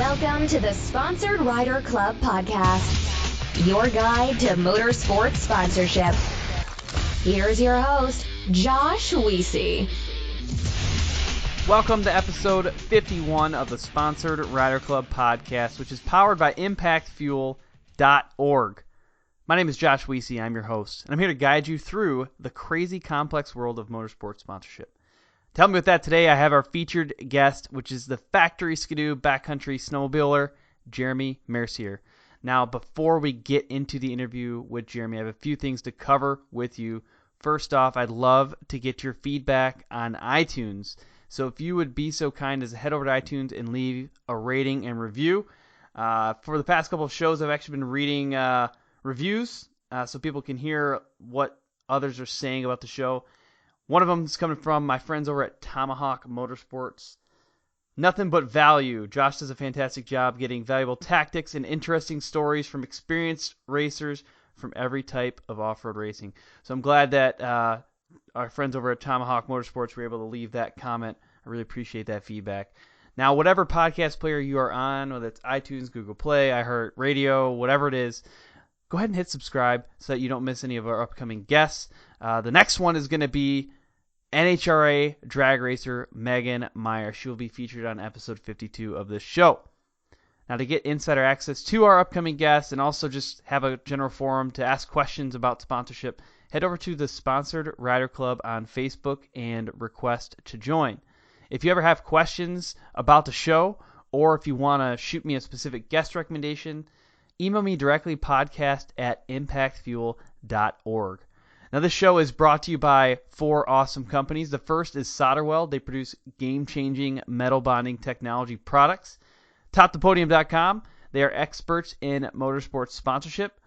Welcome to the Sponsored Rider Club podcast, your guide to motorsports sponsorship. Here's your host, Josh Weesey. Welcome to episode 51 of the Sponsored Rider Club podcast, which is powered by ImpactFuel.org. My name is Josh Weesey. I'm your host, and I'm here to guide you through the crazy complex world of motorsports sponsorship. To help me with that today, I have our featured guest, which is the factory skidoo backcountry snowmobiler, Jeremy Mercier. Now, before we get into the interview with Jeremy, I have a few things to cover with you. First off, I'd love to get your feedback on iTunes. So if you would be so kind as to head over to iTunes and leave a rating and review. For the past couple of shows, I've actually been reading reviews so people can hear what others are saying about the show. One of them is coming from my friends over at Tomahawk Motorsports. Nothing but value. Josh does a fantastic job getting valuable tactics and interesting stories from experienced racers from every type of off-road racing. So I'm glad that our friends over at Tomahawk Motorsports were able to leave that comment. I really appreciate that feedback. Now, whatever podcast player you are on, whether it's iTunes, Google Play, iHeartRadio, whatever it is, go ahead and hit subscribe so that you don't miss any of our upcoming guests. The next one is going to be NHRA drag racer Megan Meyer. She will be featured on episode 52 of this show. Now, to get insider access to our upcoming guests and also just have a general forum to ask questions about sponsorship, head over to the Sponsored Rider Club on Facebook and request to join. If you ever have questions about the show, or if you want to shoot me a specific guest recommendation, email me directly, podcast@impactfuel.org. Now, this show is brought to you by four awesome companies. The first is Solderweld. They produce game-changing metal bonding technology products. TopThePodium.com. They are experts in motorsports sponsorship.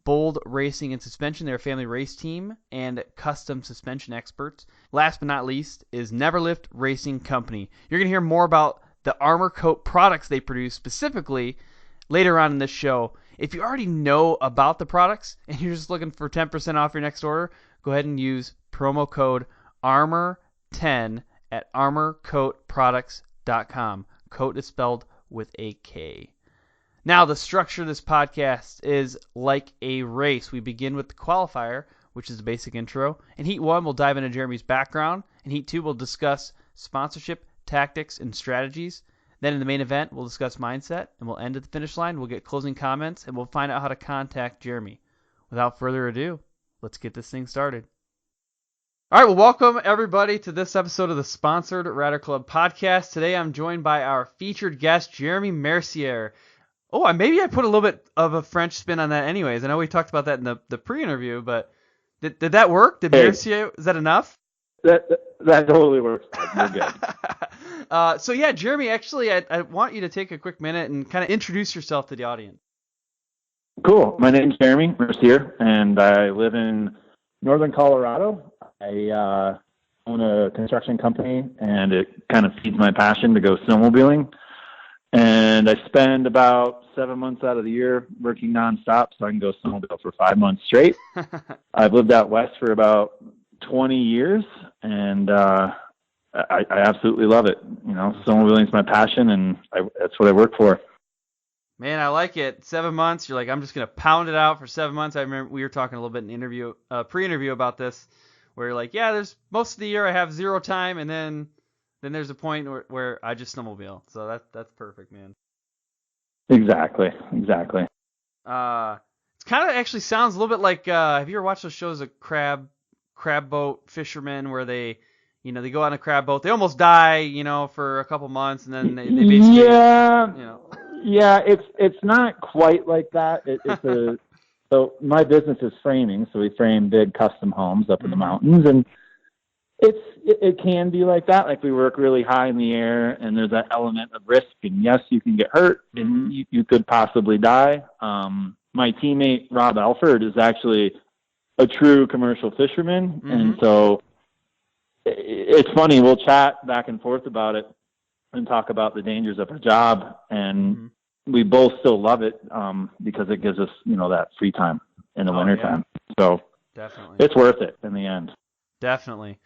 Bold Racing and Suspension. They're a family race team and custom suspension experts. Last but not least is Neverlift Racing Company. You're going to hear more about the Armor Coat products they produce specifically later on in this show. If you already know about the products and you're just looking for 10% off your next order, go ahead and use promo code ARMOR10 at armorcoatproducts.com. Coat is spelled with a K. Now, the structure of this podcast is like a race. We begin with the qualifier, which is the basic intro. In Heat 1, we'll dive into Jeremy's background. In Heat 2, we'll discuss sponsorship, tactics, and strategies. Then in the main event, we'll discuss mindset, and we'll end at the finish line. We'll get closing comments, and we'll find out how to contact Jeremy. Without further ado, let's get this thing started. All right, well, welcome everybody to this episode of the Sponsored Rider Club podcast. Today I'm joined by our featured guest, Jeremy Mercier. Oh, maybe I put a little bit of a French spin on that anyways. I know we talked about that in the pre-interview, but did that work? Did Mercier, is that enough? That totally works. You're good. So yeah, Jeremy, actually, I want you to take a quick minute and kind of introduce yourself to the audience. Cool. My name's Jeremy Mercier, and I live in northern Colorado. I own a construction company, and it kind of feeds my passion to go snowmobiling. And I spend about 7 months out of the year working nonstop, so I can go snowmobile for 5 months straight. I've lived out west for about 20 years, and I absolutely love it. You know, snowmobiling is my passion, and that's what I work for. Man, I like it. 7 months. You're like, I'm just going to pound it out for 7 months. I remember we were talking a little bit in pre-interview about this, where you're like, yeah, there's most of the year I have zero time, and then there's a point where I just snowmobile. So that's perfect, man. Exactly. It's kind of actually sounds a little bit like, have you ever watched those shows of crab boat fishermen where they go on a crab boat, they almost die, for a couple months, and then they basically, Yeah, it's not quite like that. So my business is framing, so we frame big custom homes up in the mountains, and it can be like that. Like, we work really high in the air, and there's that element of risk, and yes, you can get hurt, and you could possibly die. My teammate Rob Alford is actually a true commercial fisherman, and so it's funny. We'll chat back and forth about it and talk about the dangers of our job, and we both still love it because it gives us, that free time in the wintertime. So definitely, it's worth it in the end. Definitely.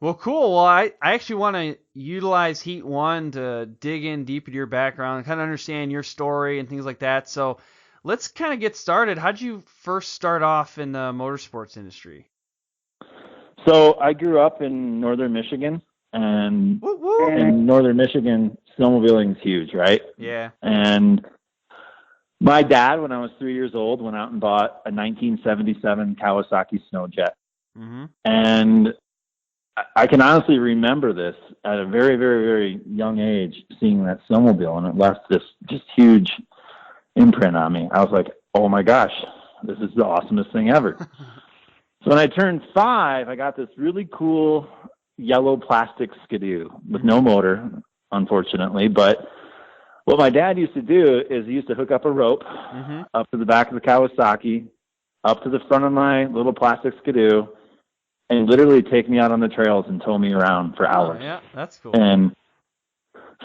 Well, cool. Well, I actually want to utilize Heat 1 to dig in deep into your background and kind of understand your story and things like that. So let's kind of get started. How'd you first start off in the motorsports industry? So I grew up in northern Michigan, and Woo woo. in northern Michigan, snowmobiling is huge, right? Yeah. And my dad, when I was 3 years old, went out and bought a 1977 Kawasaki Snowjet. Mm-hmm. And I can honestly remember this at a very, very, very young age, seeing that snowmobile, and it left this just huge imprint on me. I was like, oh my gosh, this is the awesomest thing ever. So when I turned 5, I got this really cool yellow plastic Skidoo with no motor, unfortunately. But what my dad used to do is he used to hook up a rope up to the back of the Kawasaki, up to the front of my little plastic Skidoo, and literally take me out on the trails and tow me around for hours. Oh, yeah, that's cool. And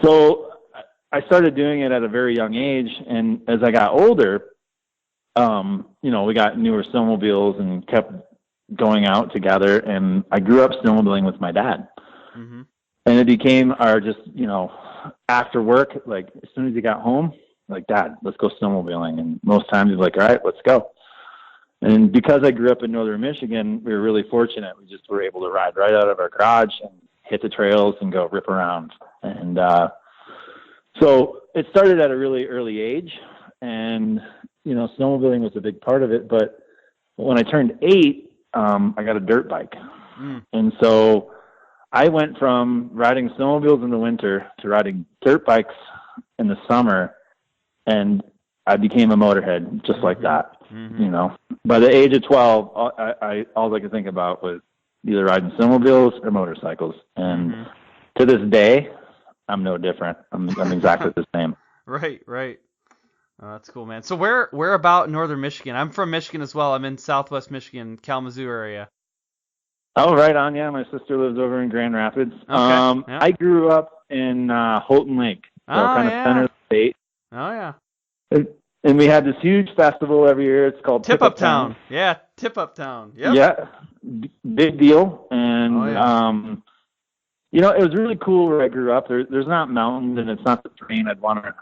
so I started doing it at a very young age. And as I got older, we got newer snowmobiles and kept going out together. And I grew up snowmobiling with my dad. Mm-hmm. And it became our just, after work, like as soon as he got home, like, Dad, let's go snowmobiling. And most times he's like, all right, let's go. And because I grew up in northern Michigan, we were really fortunate. We just were able to ride right out of our garage and hit the trails and go rip around. And so it started at a really early age. And, snowmobiling was a big part of it. But when I turned 8, I got a dirt bike. And so I went from riding snowmobiles in the winter to riding dirt bikes in the summer. And I became a motorhead just like that. By the age of 12, all I could think about was either riding snowmobiles or motorcycles. And to this day, I'm no different. I'm exactly the same. Right. Oh, that's cool, man. So where about in northern Michigan? I'm from Michigan as well. I'm in southwest Michigan, Kalamazoo area. Oh, right on. Yeah, my sister lives over in Grand Rapids. Okay. I grew up in Houghton Lake, so kind of center of the state. Oh, yeah. And we had this huge festival every year. It's called Tip Up Town. Yeah, Tip Up Town. Yep. Yeah, big deal. And, it was really cool where I grew up. There's not mountains, and it's not the terrain I'd want to,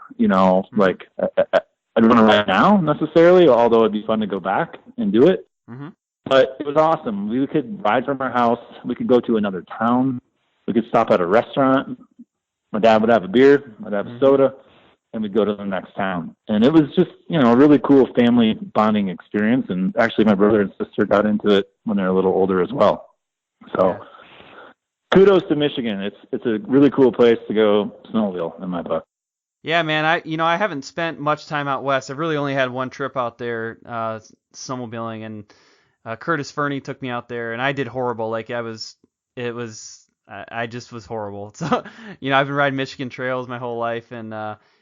I'd want to ride now necessarily, although it'd be fun to go back and do it. But it was awesome. We could ride from our house. We could go to another town. We could stop at a restaurant. My dad would have a beer. I'd have a soda. And we'd go to the next town. And it was just, a really cool family bonding experience. And actually my brother and sister got into it when they were a little older as well. So kudos to Michigan. It's a really cool place to go snowmobile in my book. Yeah, man. I haven't spent much time out west. I've really only had one trip out there, snowmobiling, and Curtis Fernie took me out there, and I did horrible. Like I just was horrible. So, I've been riding Michigan trails my whole life, and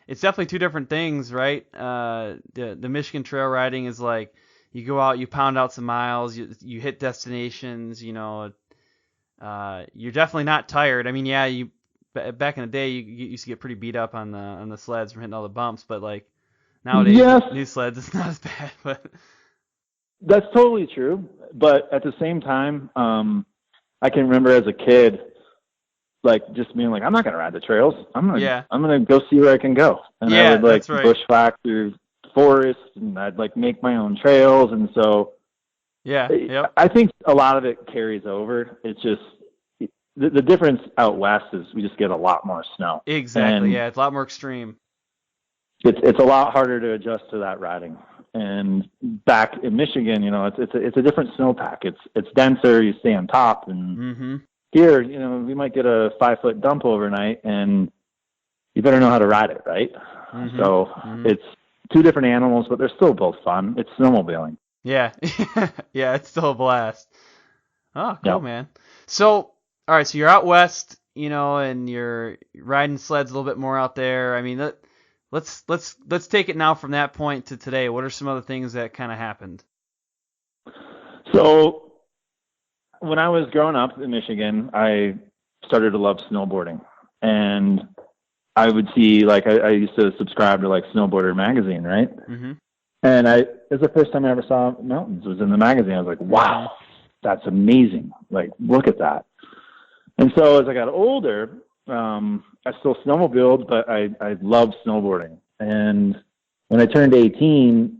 it's definitely two different things, right? The Michigan trail riding is like you go out, you pound out some miles, you hit destinations, you're definitely not tired. I mean, yeah, back in the day you used to get pretty beat up on the sleds from hitting all the bumps, but like nowadays new sleds it's not as bad. But that's totally true. But at the same time, I can remember as a kid, like just being like, I'm not gonna ride the trails. I'm gonna go see where I can go. And I would like bushwhack through forests, and I'd like make my own trails. And so I think a lot of it carries over. It's just the difference out west is we just get a lot more snow. Exactly. And it's a lot more extreme. It's a lot harder to adjust to that riding. And back in Michigan, it's a different snowpack. It's denser. You stay on top, and here, we might get a 5-foot dump overnight, and you better know how to ride it, right? So it's two different animals, but they're still both fun. It's snowmobiling. Yeah, it's still a blast. Oh, cool, man. So, all right, so you're out west, and you're riding sleds a little bit more out there. I mean, let's take it now from that point to today. What are some other things that kind of happened? So when I was growing up in Michigan, I started to love snowboarding, and I would see, like, I used to subscribe to like Snowboarder magazine, right? And it was the first time I ever saw mountains. It was in the magazine. I was like, wow, that's amazing. Like, look at that. And so as I got older, I still snowmobiled, but I loved snowboarding. And when I turned 18,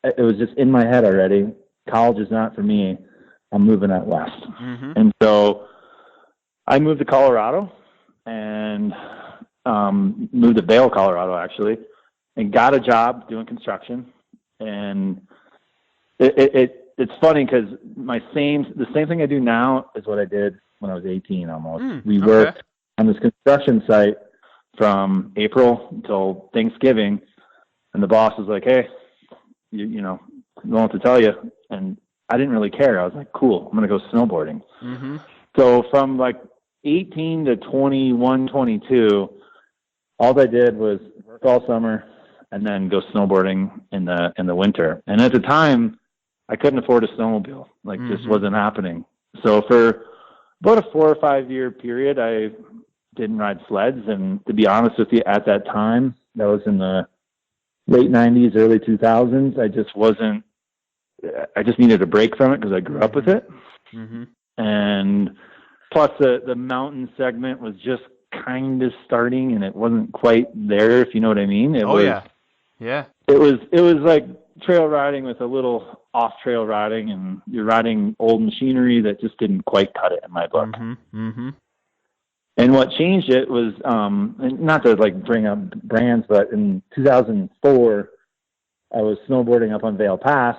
it was just in my head already. College is not for me. I'm moving out west. Mm-hmm. And so I moved to Colorado and moved to Vail, Colorado, actually, and got a job doing construction. And it's funny because the same thing I do now is what I did when I was 18 almost. We worked on this construction site from April until Thanksgiving, and the boss was like, "Hey, you know, I don't know what to tell you." And I didn't really care. I was like, "Cool, I'm gonna go snowboarding." Mm-hmm. So from like 18 to 21, 22, all I did was work all summer and then go snowboarding in the winter. And at the time, I couldn't afford a snowmobile. Like, just wasn't happening. So for about a 4 or 5 year period, I didn't ride sleds. And to be honest with you, at that time, that was in the late 90s, early 2000s, I just needed a break from it because I grew up with it. Mm-hmm. And plus the mountain segment was just kind of starting, and it wasn't quite there, if you know what I mean. It was like trail riding with a little off trail riding, and you're riding old machinery that just didn't quite cut it in my book. Mm-hmm. Mm-hmm. And what changed it was, and not to like bring up brands, but in 2004, I was snowboarding up on Vail Pass,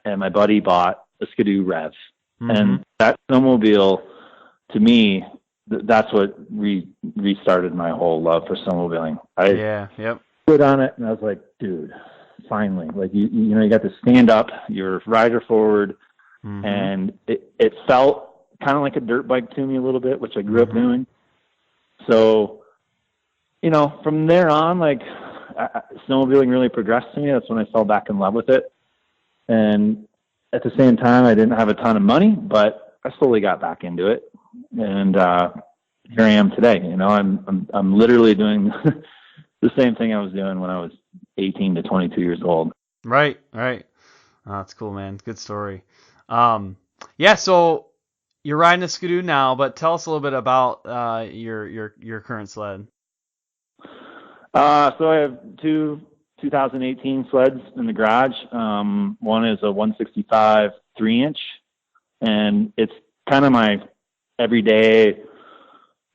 and my buddy bought a Skidoo Rev. Mm-hmm. And that snowmobile, to me, that's what restarted my whole love for snowmobiling. I stood on it, and I was like, dude, finally. Like, you know, you got to stand up, you're rider forward, and it felt kind of like a dirt bike to me a little bit, which I grew up doing. So, you know, from there on, like, snowmobiling really progressed to me. That's when I fell back in love with it. And at the same time, I didn't have a ton of money, but I slowly got back into it. And here I am today. You know, I'm literally doing the same thing I was doing when I was 18 to 22 years old. Right. Oh, that's cool, man. Good story. So you're riding a Skidoo now, but tell us a little bit about your current sled. So I have two 2018 sleds in the garage. One is a 165 3-inch, and it's kind of my everyday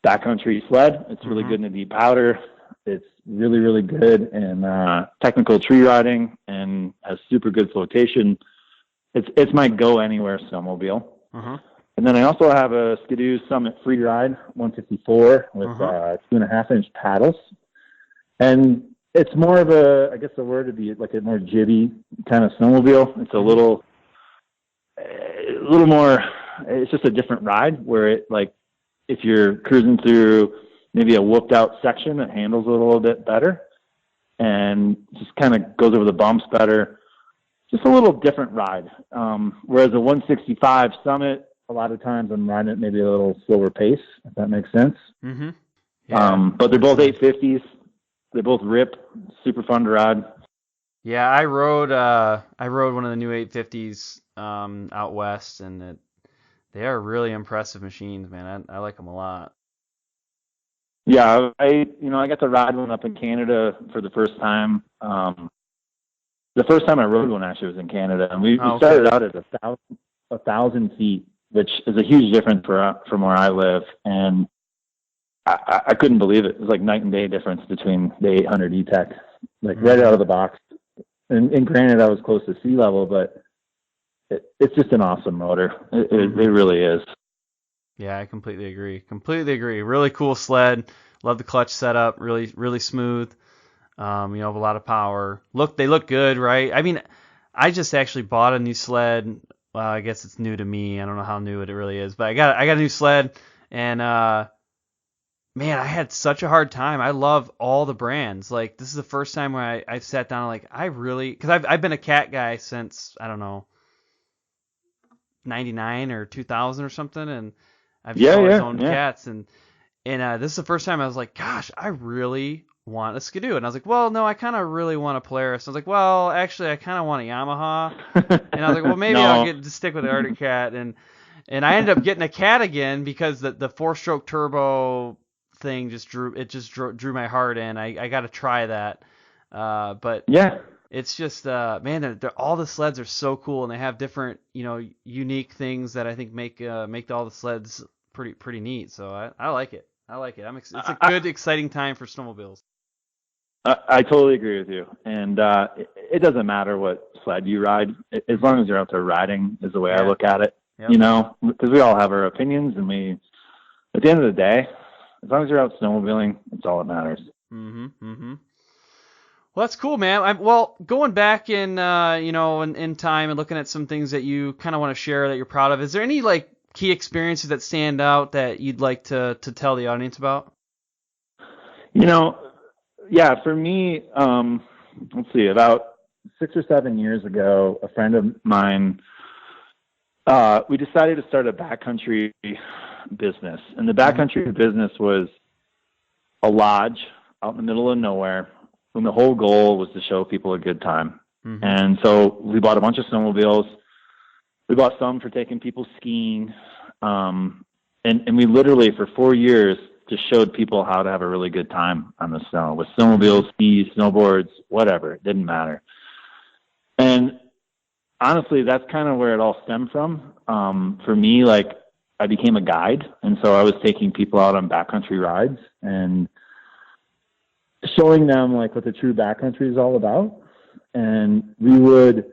backcountry sled. It's really good in the deep powder. It's really, really good in technical tree riding and has super good flotation. It's my go anywhere snowmobile. And then I also have a Skidoo Summit Freeride 154 with 2.5-inch paddles. And it's more of I guess the word would be like a more jibby kind of snowmobile. It's a little more, it's just a different ride where it, like, if you're cruising through maybe a whooped out section, it handles it a little bit better and just kind of goes over the bumps better. Just a little different ride. Whereas a 165 Summit, a lot of times I'm riding it maybe a little slower pace, if that makes sense. But they're both 850s. They both rip, super fun to ride. Yeah, I rode one of the new 850s out west, and they are really impressive machines, man. I like them a lot. Yeah, I got to ride one up in Canada for the first time. The first time I rode one actually was in Canada, and we started out at 1,000 feet, which is a huge difference from where I live, and I couldn't believe it. It was like night and day difference between the 800 E-Tech, like right out of the box. And granted, I was close to sea level, but it's just an awesome motor. It really is. Yeah, I completely agree. Really cool sled. Love the clutch setup. Really, really smooth. Have a lot of power. They look good, right? I mean, I just actually bought a new sled. Well, I guess it's new to me. I don't know how new it really is, but I got a new sled, and man, I had such a hard time. I love all the brands. Like, this is the first time where I sat down, like, because I've been a cat guy since, I don't know, 99 or 2000 or something, and I've always owned cats, and this is the first time I was like, gosh, I really want a Skidoo. And I was like, well, no, I kind of really want a Polaris. I was like, well, actually, I kind of want a Yamaha. And I was like, well, maybe I'll stick with the Arctic Cat. And And I ended up getting a cat again because the 4-stroke turbo thing just drew my heart in. I got to try that. But Yeah. it's just man, all the sleds are so cool, and they have different, unique things that I think make all the sleds pretty neat. So I like it. It's a good, exciting time for snowmobiles. I totally agree with you. And it doesn't matter what sled you ride, as long as you're out there riding is the way I look at it. Yep. Because we all have our opinions, and at the end of the day, as long as you're out snowmobiling, it's all that matters. Mm-hmm. Well, that's cool, man. Going back in time and looking at some things that you kind of want to share that you're proud of, is there any like key experiences that stand out that you'd like to tell the audience about? Yeah, for me, let's see, about 6 or 7 years ago, a friend of mine, we decided to start a backcountry business. And the backcountry business was a lodge out in the middle of nowhere. And the whole goal was to show people a good time. Mm-hmm. And so we bought a bunch of snowmobiles. We bought some for taking people skiing. And we literally, for 4 years, just showed people how to have a really good time on the snow with snowmobiles, skis, snowboards, whatever. It didn't matter. And honestly, that's kind of where it all stemmed from. For me, like, I became a guide. And so I was taking people out on backcountry rides and showing them like what the true backcountry is all about. And we would,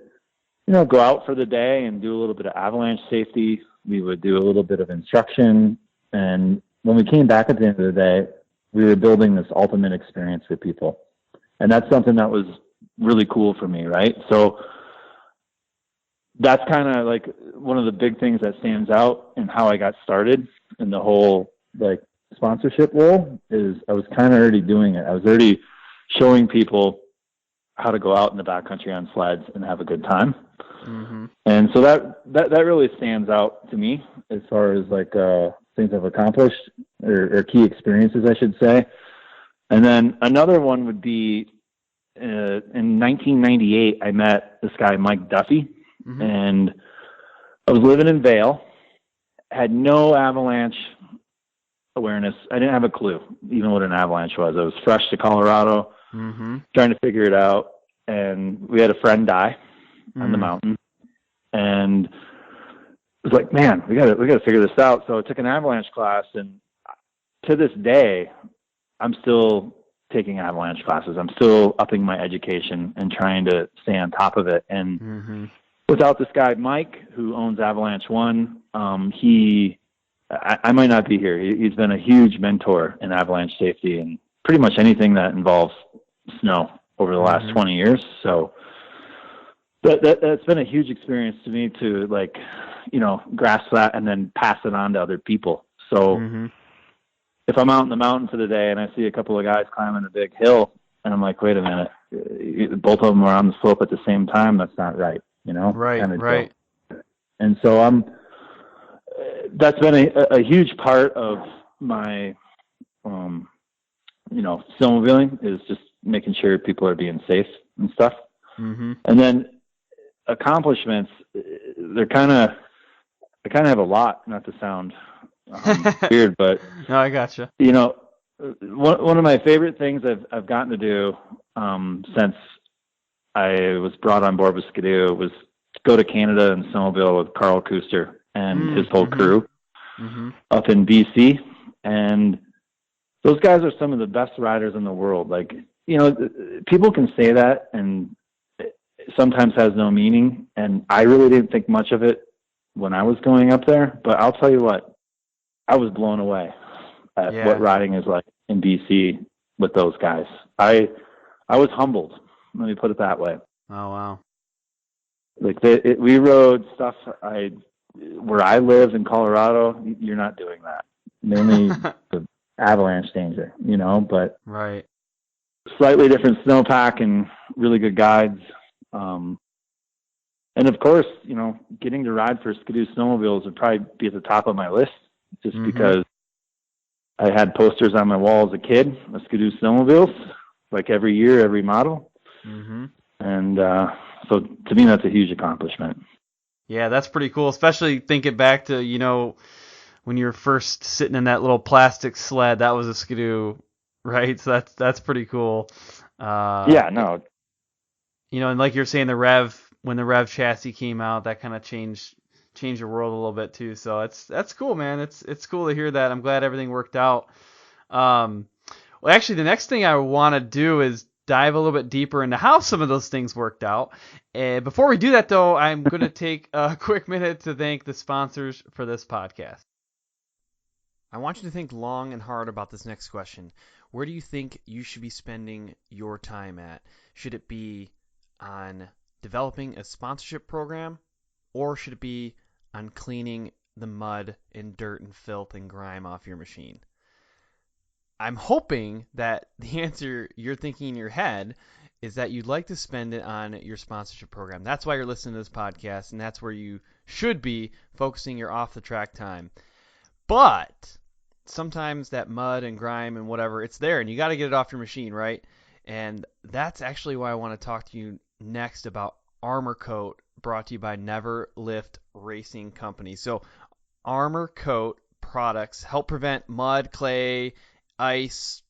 go out for the day and do a little bit of avalanche safety. We would do a little bit of instruction. And when we came back at the end of the day, we were building this ultimate experience for people. And that's something that was really cool for me, right? So that's kind of like one of the big things that stands out in how I got started in the whole like sponsorship role is I was kind of already doing it. I was already showing people how to go out in the backcountry on sleds and have a good time. Mm-hmm. And so that really stands out to me as far as like things I've accomplished or key experiences, I should say. And then another one would be in 1998, I met this guy, Mike Duffy, mm-hmm. and I was living in Vail, had no avalanche awareness. I didn't have a clue even what an avalanche was. I was fresh to Colorado, mm-hmm. trying to figure it out. And we had a friend die on the mountain, and it was like, man, we got to figure this out. So I took an avalanche class, and to this day, I'm still taking avalanche classes. I'm still upping my education and trying to stay on top of it. And mm-hmm. without this guy, Mike, who owns Avalanche One, I might not be here. He's been a huge mentor in avalanche safety and pretty much anything that involves snow over the last mm-hmm. 20 years. So that's been a huge experience to me to grasp that and then pass it on to other people. So mm-hmm. if I'm out in the mountain for the day and I see a couple of guys climbing a big hill and I'm like, wait a minute, both of them are on the slope at the same time. That's not right. Right. Kind of right. Deal. And so that's been a huge part of my, snowmobiling is just making sure people are being safe and stuff. Mm-hmm. And then accomplishments, I kind of have a lot, not to sound weird, but no, I gotcha. One of my favorite things I've gotten to do since I was brought on board with Skidoo was to go to Canada and snowmobile with Carl Kuster and his whole crew mm-hmm. up in BC. And those guys are some of the best riders in the world. Like, people can say that and it sometimes has no meaning. And I really didn't think much of it when I was going up there, but I'll tell you what, I was blown away at what riding is like in BC with those guys. I was humbled. Let me put it that way. Oh, wow. Like we rode stuff where I live in Colorado, you're not doing that. Mainly the avalanche danger, but right. Slightly different snowpack and really good guides. And of course, getting to ride for Skidoo snowmobiles would probably be at the top of my list just mm-hmm. because I had posters on my wall as a kid of Skidoo snowmobiles, like every year, every model. Mm-hmm. And so to me, that's a huge accomplishment. Yeah, that's pretty cool, especially thinking back to, when you were first sitting in that little plastic sled, that was a Skidoo, right? So that's pretty cool. Yeah, no. And like you're saying, when the Rev chassis came out, that kind of changed the world a little bit too. So that's cool, man. It's cool to hear that. I'm glad everything worked out. Well, actually, the next thing I want to do is dive a little bit deeper into how some of those things worked out. Before we do that, though, I'm going to take a quick minute to thank the sponsors for this podcast. I want you to think long and hard about this next question. Where do you think you should be spending your time at? Should it be on developing a sponsorship program, or should it be on cleaning the mud and dirt and filth and grime off your machine? I'm hoping that the answer you're thinking in your head is that you'd like to spend it on your sponsorship program. That's why you're listening to this podcast, and that's where you should be focusing your off-the-track time. But sometimes that mud and grime and whatever, it's there, and you got to get it off your machine, right? And that's actually why I want to talk to you next about Armor Coat, brought to you by Never Lift Racing Company. So Armor Coat products help prevent mud, clay, ice,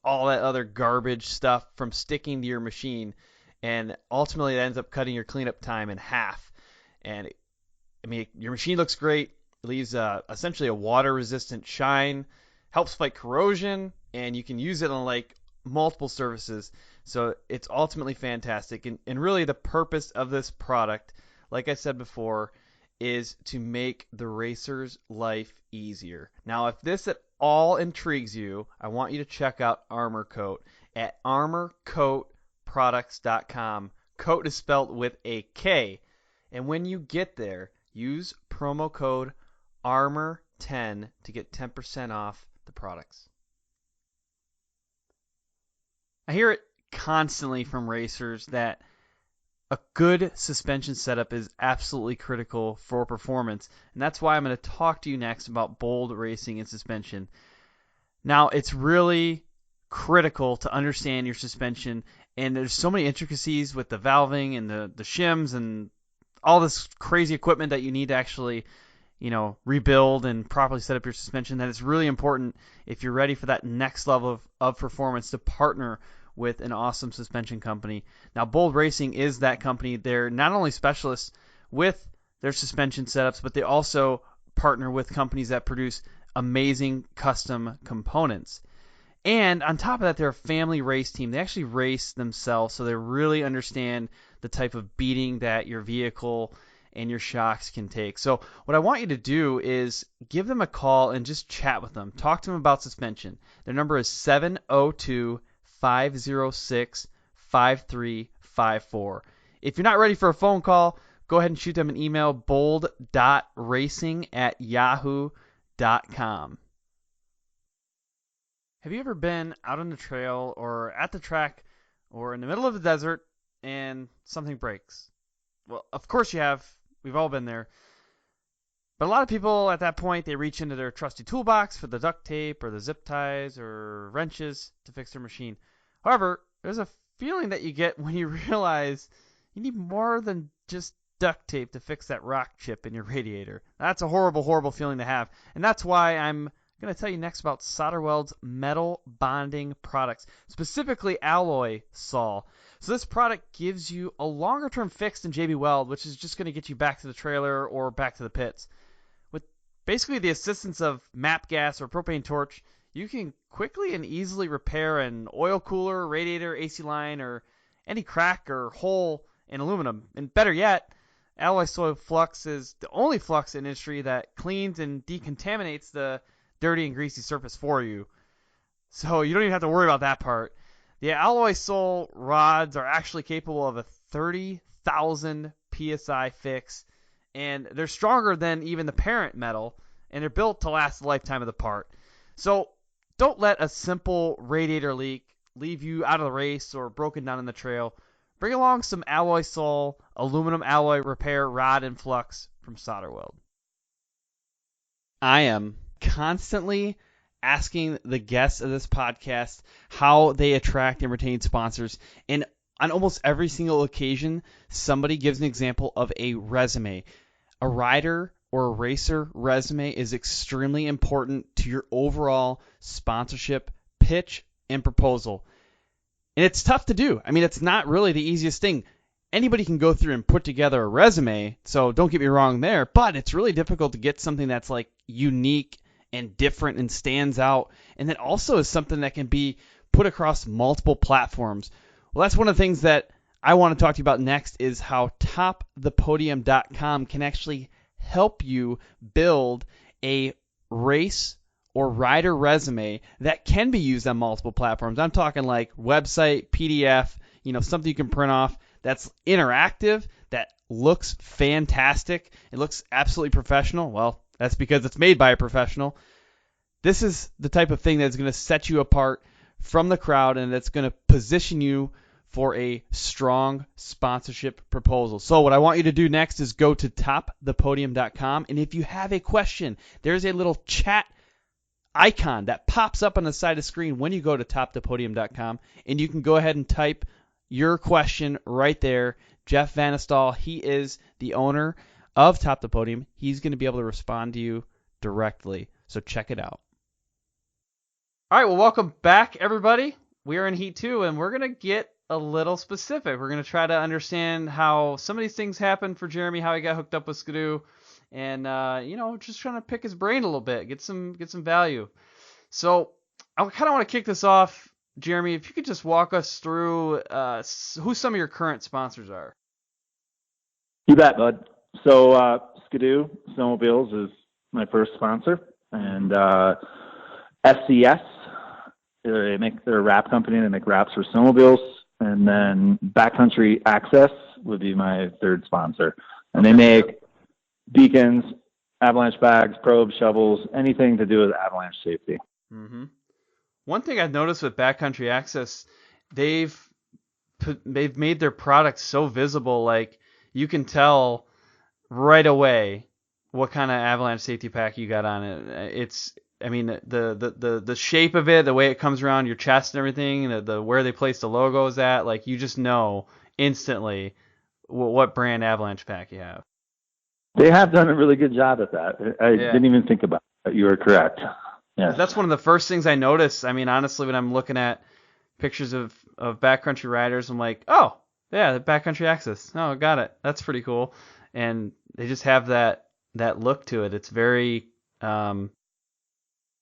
all that other garbage stuff from sticking to your machine, and ultimately it ends up cutting your cleanup time in half. And your machine looks great. It leaves essentially a water-resistant shine, helps fight corrosion, and you can use it on like multiple surfaces. So it's ultimately fantastic. And really the purpose of this product, like I said before, is to make the racer's life easier. Now, if this at all intrigues you, I want you to check out Armor Coat at armorcoatproducts.com. Coat is spelled with a K. And when you get there, use promo code ARMOR10 to get 10% off the products. I hear it constantly from racers that a good suspension setup is absolutely critical for performance, and that's why I'm going to talk to you next about Bold Racing and suspension. Now, it's really critical to understand your suspension, and there's so many intricacies with the valving and the shims and all this crazy equipment that you need to actually, rebuild and properly set up your suspension, that it's really important, if you're ready for that next level of performance, to partner with an awesome suspension company. Now, Bold Racing is that company. They're not only specialists with their suspension setups, but they also partner with companies that produce amazing custom components. And on top of that, they're a family race team. They actually race themselves, so they really understand the type of beating that your vehicle and your shocks can take. So what I want you to do is give them a call and just chat with them. Talk to them about suspension. Their number is 702-506-5354. If you're not ready for a phone call, go ahead and shoot them an email, bold.racing@yahoo.com. Have you ever been out on the trail or at the track or in the middle of the desert and something breaks? Well, of course you have. We've all been there. But a lot of people at that point, they reach into their trusty toolbox for the duct tape or the zip ties or wrenches to fix their machine. However, there's a feeling that you get when you realize you need more than just duct tape to fix that rock chip in your radiator. That's a horrible, horrible feeling to have. And that's why I'm going to tell you next about Solder Weld's metal bonding products, specifically alloy sol. So this product gives you a longer term fix than JB Weld, which is just going to get you back to the trailer or back to the pits. With basically the assistance of MAP gas or propane torch, you can quickly and easily repair an oil cooler, radiator, AC line, or any crack or hole in aluminum. And better yet, alloy sol flux is the only flux in industry that cleans and decontaminates the dirty and greasy surface for you. So you don't even have to worry about that part. The alloy sol rods are actually capable of a 30,000 PSI fix, and they're stronger than even the parent metal, and they're built to last the lifetime of the part. So don't let a simple radiator leak leave you out of the race or broken down in the trail. Bring along some alloy sol aluminum alloy repair rod and flux from Solder Weld. I am constantly asking the guests of this podcast how they attract and retain sponsors. And on almost every single occasion, somebody gives an example of a resume. A rider or a racer resume is extremely important to your overall sponsorship pitch and proposal. And it's tough to do. I mean, it's not really the easiest thing. Anybody can go through and put together a resume, so don't get me wrong there, but it's really difficult to get something that's like unique and different and stands out, and that also is something that can be put across multiple platforms. Well, that's one of the things that I want to talk to you about next, is how topthepodium.com can actually help you build a race or rider resume that can be used on multiple platforms. I'm talking like website, PDF, something you can print off that's interactive, that looks fantastic. It looks absolutely professional. Well, that's because it's made by a professional. This is the type of thing that's going to set you apart from the crowd, and that's going to position you for a strong sponsorship proposal. So what I want you to do next is go to topthepodium.com, and if you have a question, there's a little chat icon that pops up on the side of the screen when you go to topthepodium.com, and you can go ahead and type your question right there. Jeff Vanestal, he is the owner of Top the Podium. He's going to be able to respond to you directly, so check it out. All right, well, welcome back, everybody. We are in Heat 2, and we're going to get a little specific. We're going to try to understand how some of these things happened for Jeremy, how he got hooked up with Skidoo, and just trying to pick his brain a little bit, get some value. So I kind of want to kick this off, Jeremy. If you could just walk us through who some of your current sponsors are. You bet, bud. So Skidoo Snowmobiles is my first sponsor, and SCS, they're a wrap company. They make wraps for snowmobiles, and then Backcountry Access would be my third sponsor, and they make beacons, avalanche bags, probes, shovels, anything to do with avalanche safety. Mm-hmm. One thing I've noticed with Backcountry Access, they've made their products so visible, like you can tell right away what kind of avalanche safety pack you got on it. The shape of it, the way it comes around your chest and everything, the where they place the logos at, like you just know instantly what brand avalanche pack you have. They have done a really good job at that. I didn't even think about it. You are correct. Yeah, that's one of the first things I notice. I mean, honestly, when I'm looking at pictures of backcountry riders, I'm like, oh, yeah, the Backcountry Access. Oh, got it. That's pretty cool. And they just have that look to it. It's very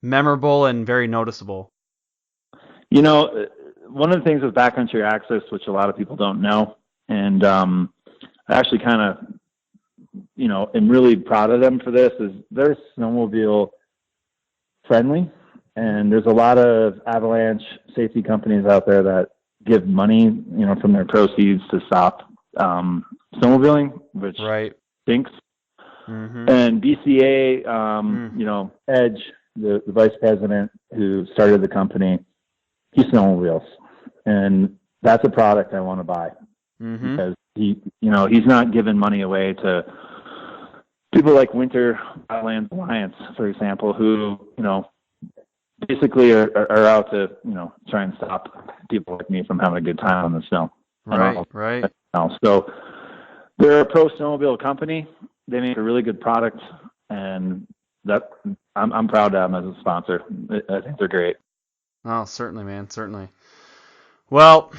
memorable and very noticeable. One of the things with Backcountry Access, which a lot of people don't know, and I actually kind of, am really proud of them for this, is they're snowmobile friendly, and there's a lot of avalanche safety companies out there that give money, from their proceeds to stop snowmobiling, which stinks. Mm-hmm. And BCA, Edge, the vice president who started the company, he snowmobiles, and that's a product I want to buy. Mm-hmm. Because he's not giving money away to people like Winter Wildlands Alliance, for example, who, basically are out to, try and stop people like me from having a good time on the snow. Right. So they're a pro snowmobile company. They make a really good product, and that I'm proud to have them as a sponsor. I think they're great. Oh, certainly, man. Certainly. Well,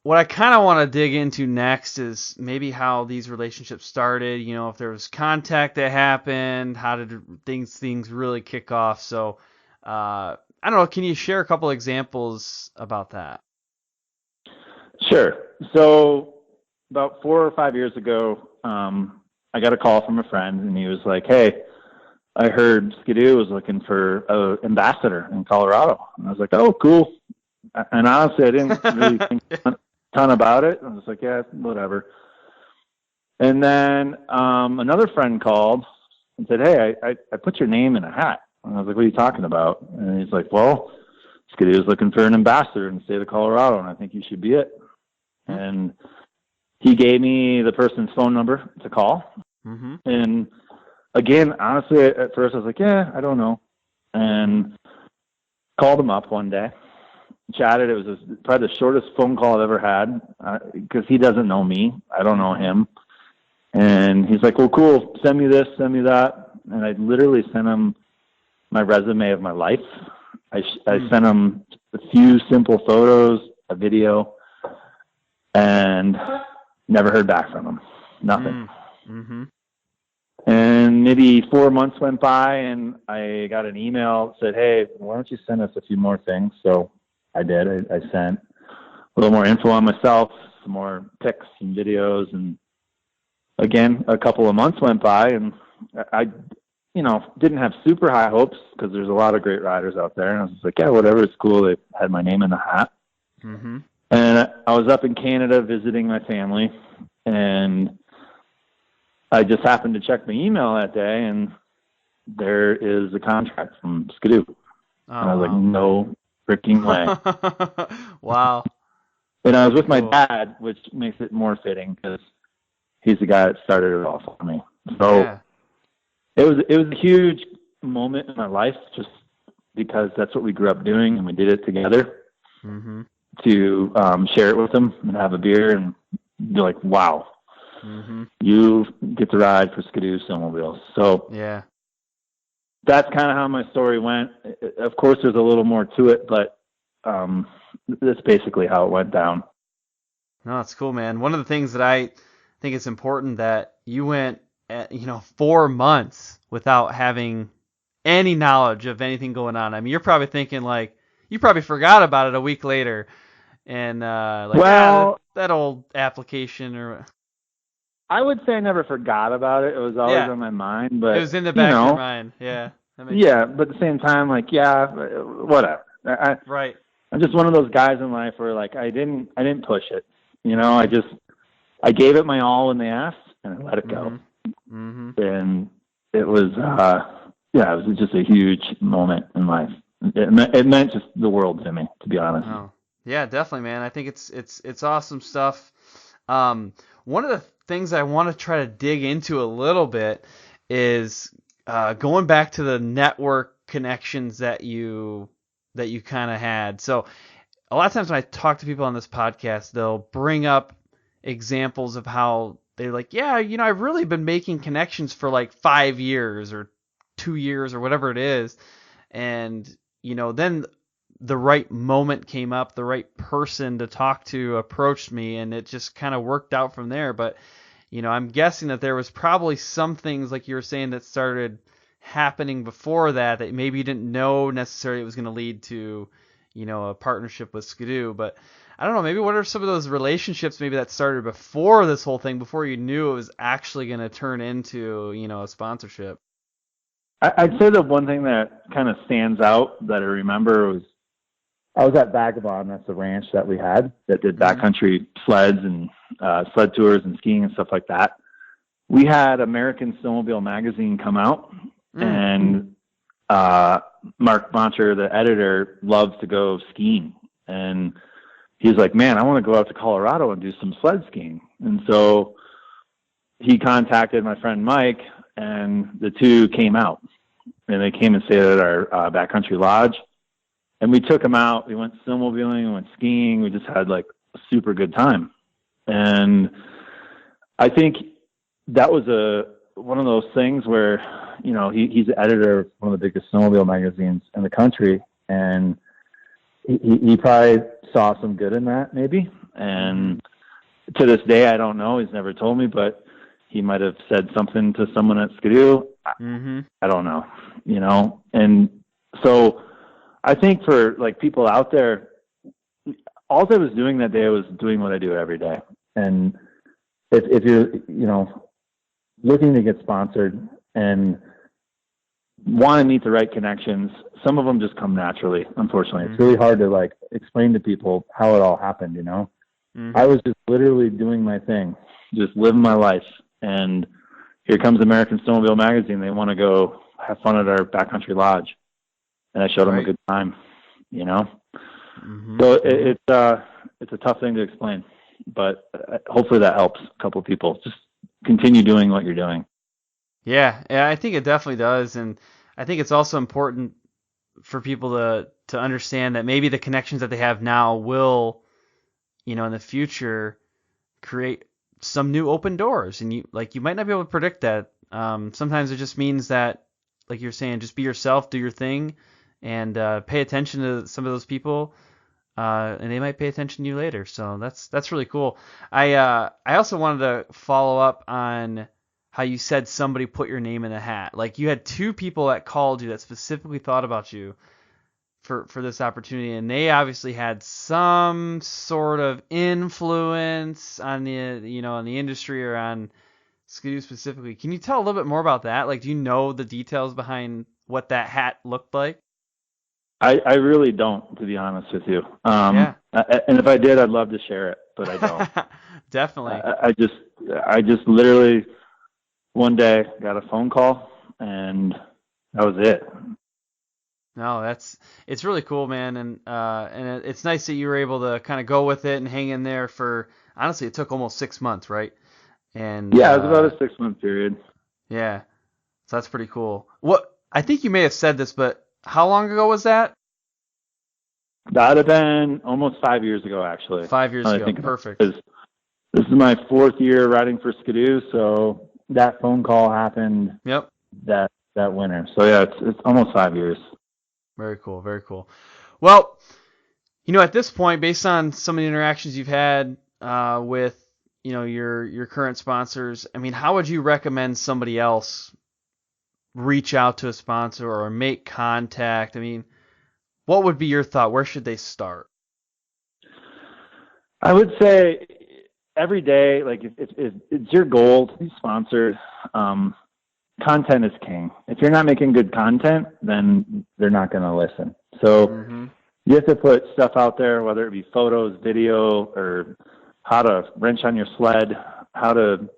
what I kind of want to dig into next is maybe how these relationships started, if there was contact that happened, how did things really kick off? So, I don't know, can you share a couple examples about that? Sure. So about 4 or 5 years ago, I got a call from a friend, and he was like, hey, I heard Skidoo was looking for an ambassador in Colorado. And I was like, oh, cool. And honestly, I didn't really think a ton about it. I was like, yeah, whatever. And then another friend called and said, hey, I put your name in a hat. And I was like, what are you talking about? And he's like, well, Skidoo is looking for an ambassador in the state of Colorado, and I think you should be it. Mm-hmm. And he gave me the person's phone number to call. Mm-hmm. And again, honestly, at first I was like, yeah, I don't know. And called him up one day, chatted. It was probably the shortest phone call I've ever had, because he doesn't know me. I don't know him. And he's like, well, cool, send me this, send me that. And I literally sent him my resume of my life. I sent him a few simple photos, a video, and never heard back from him. Nothing. Mm-hmm. And maybe 4 months went by, and I got an email that said, hey, why don't you send us a few more things? So I did. I sent a little more info on myself, some more pics and videos. And again, a couple of months went by, and I didn't have super high hopes because there's a lot of great riders out there. And I was just like, yeah, whatever, it's cool. They had my name in the hat. Mm-hmm. And I was up in Canada visiting my family, and I just happened to check my email that day, and there is a contract from Skidoo. And I was like, no freaking way. Wow. And I was with my dad, which makes it more fitting because he's the guy that started it all for me. So yeah. it was a huge moment in my life just because that's what we grew up doing, and we did it together to share it with him and have a beer and be like, wow. You get to ride for Skidoo snowmobiles. So yeah, that's kind of how my story went. Of course, there's a little more to it, but that's basically how it went down. No, it's cool, man. One of the things that I think it's important that you went, 4 months without having any knowledge of anything going on. I mean, you're probably thinking like you probably forgot about it a week later, and that old application or. I would say I never forgot about it. It was always on my mind, but it was in the back of your mind. Yeah. Yeah, but at the same time, like, yeah, whatever. Right. I'm just one of those guys in life where, like, I didn't push it. I gave it my all when they asked, and I let it go. Mm-hmm. And it was, it was just a huge moment in life. It meant just the world to me, to be honest. Oh, yeah, definitely, man. I think it's awesome stuff. One of the things I want to try to dig into a little bit is going back to the network connections that you kind of had. So a lot of times when I talk to people on this podcast, they'll bring up examples of how they're like, yeah, I've really been making connections for like 5 years or 2 years or whatever it is. And, then the right moment came up, the right person to talk to approached me, and it just kind of worked out from there. But, I'm guessing that there was probably some things like you were saying that started happening before that maybe you didn't know necessarily it was going to lead to, a partnership with Skidoo. But I don't know, maybe what are some of those relationships maybe that started before this whole thing, before you knew it was actually going to turn into, a sponsorship? I'd say the one thing that kind of stands out that I remember was I was at Vagabond. That's the ranch that we had that did backcountry sleds and sled tours and skiing and stuff like that. We had American Snowmobile Magazine come out, and Mark Boncher, the editor, loves to go skiing. And he's like, man, I want to go out to Colorado and do some sled skiing. And so he contacted my friend Mike, and the two came out. And they came and stayed at our backcountry lodge. And we took them out. We went snowmobiling, we went skiing. We just had like a super good time. And I think that was one of those things where, he's the editor of one of the biggest snowmobile magazines in the country. And he probably saw some good in that maybe. And to this day, I don't know. He's never told me, but he might have said something to someone at Skidoo. I don't know, And so I think for like people out there, all I was doing that day was doing what I do every day. And if you're, looking to get sponsored and want to meet the right connections, some of them just come naturally. Unfortunately, it's really hard to like explain to people how it all happened. I was just literally doing my thing, just living my life. And here comes American Snowmobile Magazine. They want to go have fun at our backcountry lodge. And I showed them a good time, So it's a tough thing to explain, but hopefully that helps a couple of people. Just continue doing what you're doing. Yeah, I think it definitely does. And I think it's also important for people to understand that maybe the connections that they have now will, in the future create some new open doors, and you might not be able to predict that. Sometimes it just means that, like you're saying, just be yourself, do your thing, and pay attention to some of those people, and they might pay attention to you later. So that's really cool. I also wanted to follow up on how you said somebody put your name in a hat. Like, you had two people that called you that specifically thought about you for this opportunity, and they obviously had some sort of influence on on the industry or on Skidoo specifically. Can you tell a little bit more about that? Like, do you know the details behind what that hat looked like? I really don't, to be honest with you. Yeah. And if I did, I'd love to share it, but I don't. Definitely. I just literally one day got a phone call, and that was it. No, it's really cool, man, and it's nice that you were able to kind of go with it and hang in there for, honestly, it took almost 6 months, right? And yeah, it was about a 6-month period. Yeah, so that's pretty cool. I think you may have said this, but how long ago was that? That would have been almost 5 years ago, actually. 5 years ago, perfect. This is my 4th year riding for Skidoo, so that phone call happened. Yep. That winter. So yeah, it's almost 5 years. Very cool, very cool. Well, at this point, based on some of the interactions you've had with your current sponsors, I mean, how would you recommend somebody else reach out to a sponsor or make contact? I mean, what would be your thought? Where should they start? I would say every day, like if it's your goal to be sponsored, content is king. If you're not making good content, then they're not going to listen. So you have to put stuff out there, whether it be photos, video, or how to wrench on your sled, how to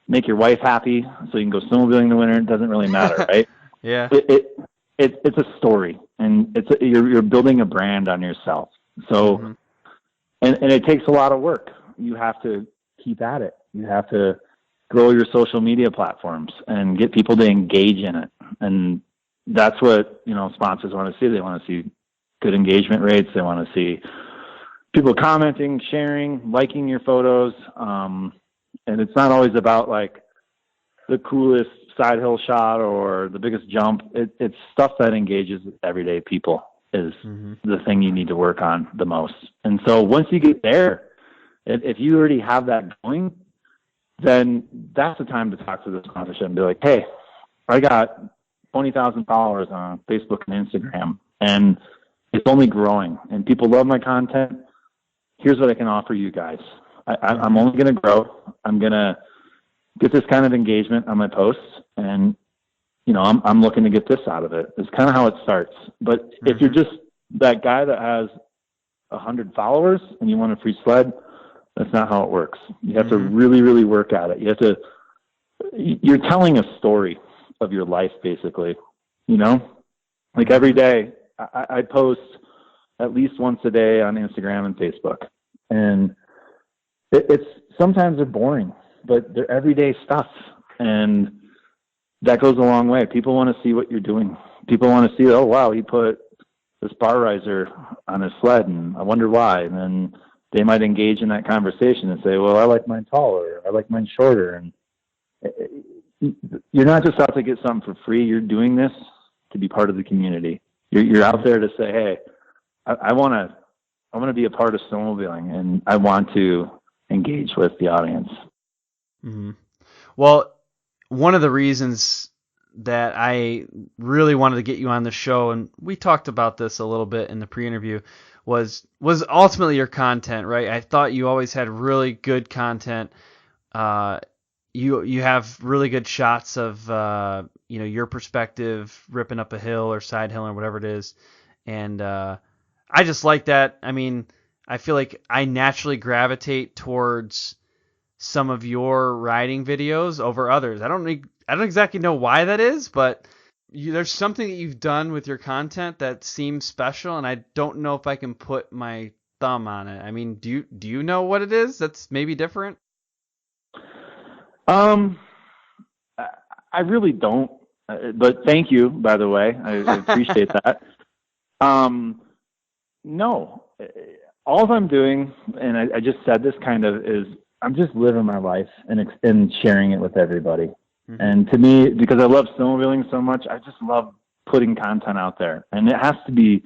make your wife happy so you can go snowmobiling in the winter. It doesn't really matter, right? Yeah. It's a story, and you're building a brand on yourself. So, and it takes a lot of work. You have to keep at it. You have to grow your social media platforms and get people to engage in it. And that's what, sponsors want to see. They want to see good engagement rates. They want to see people commenting, sharing, liking your photos. And it's not always about like the coolest side hill shot or the biggest jump. It's stuff that engages everyday people is the thing you need to work on the most. And so once you get there, if you already have that going, then that's the time to talk to the sponsorship and be like, hey, I got 20,000 followers on Facebook and Instagram, and it's only growing, and people love my content. Here's what I can offer you guys. I'm only going to grow. I'm going to get this kind of engagement on my posts, and, I'm looking to get this out of it. It's kind of how it starts. But if you're just that guy that has 100 followers and you want a free sled, that's not how it works. You have to really, really work at it. You're telling a story of your life, basically, like every day I post at least once a day on Instagram and Facebook, and it's sometimes they're boring, but they're everyday stuff. And that goes a long way. People want to see what you're doing. People want to see, oh, wow, he put this bar riser on his sled, and I wonder why. And then they might engage in that conversation and say, well, I like mine taller, I like mine shorter. And you're not just out to get something for free. You're doing this to be part of the community. You're out there to say, hey, I want to be a part of snowmobiling, and I want to engage with the audience. Well, one of the reasons that I really wanted to get you on the show, and we talked about this a little bit in the pre-interview, was ultimately your content, right? I thought you always had really good content. You have really good shots of your perspective ripping up a hill or side hill or whatever it is, and I just like that. I mean, I feel like I naturally gravitate towards some of your riding videos over others. I don't exactly know why that is, but there's something that you've done with your content that seems special, and I don't know if I can put my thumb on it. I mean, do you know what it is that's maybe different? I really don't, but thank you, by the way. I appreciate that. No, all I'm doing, and I just said this kind of, is I'm just living my life and sharing it with everybody. Mm-hmm. And to me, because I love snowmobiling so much, I just love putting content out there. And it has to be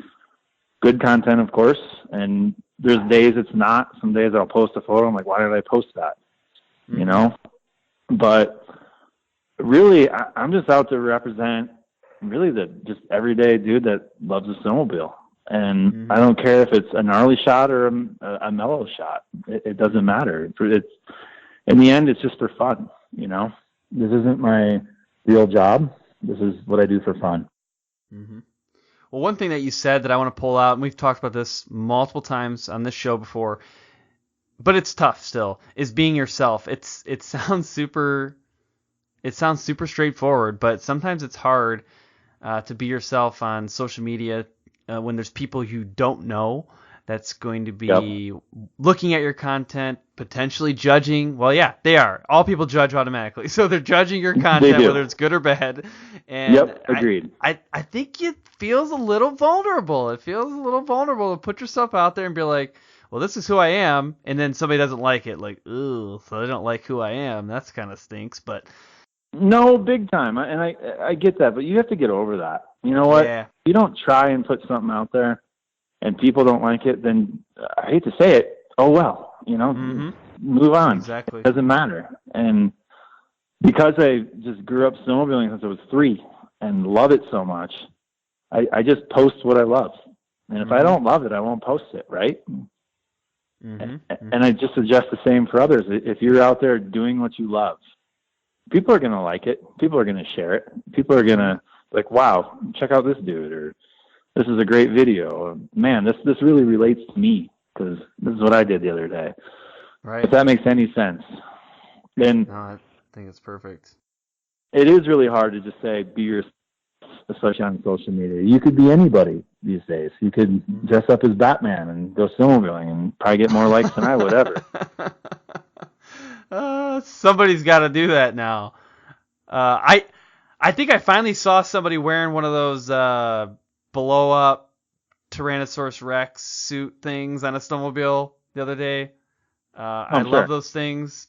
good content, of course. And there's days it's not. Some days I'll post a photo. I'm like, why did I post that? Mm-hmm. You know? But really, I'm just out to represent really the just everyday dude that loves a snowmobile. And Mm-hmm. I don't care if it's a gnarly shot or a mellow shot. It doesn't matter. It's in the end, it's just for fun. You know, this isn't my real job. This is what I do for fun. Mm-hmm. Well, one thing that you said that I want to pull out, and we've talked about this multiple times on this show before, but it's tough still, is being yourself. It sounds super straightforward, but sometimes it's hard to be yourself on social media when there's people you don't know that's going to be looking at your content, potentially judging. Well, yeah, they are. All people judge automatically. So they're judging your content, whether it's good or bad. And agreed. I think it feels a little vulnerable. It feels a little vulnerable to put yourself out there and be like, well, this is who I am. And then somebody doesn't like it. Like, ooh, so they don't like who I am. That's kind of stinks. But no, big time. And I get that, but you have to get over that. You know what? Yeah. If you don't try and put something out there and people don't like it, then I hate to say it, oh well, you know, move on. Exactly. It doesn't matter. And because I just grew up snowmobiling since I was 3 and love it so much, I just post what I love. And if I don't love it, I won't post it, right? And I just suggest the same for others. If you're out there doing what you love, people are going to like it. People are going to share it. People are going to like, wow, check out this dude, or this is a great video. Or, man, this really relates to me because this is what I did the other day. Right. If that makes any sense. And no, I think it's perfect. It is really hard to just say, be yourself, especially on social media. You could be anybody these days. You could dress up as Batman and go snowmobiling and probably get more likes than I would ever. Somebody's got to do that now. I think I finally saw somebody wearing one of those blow up Tyrannosaurus Rex suit things on a snowmobile the other day. I love those things.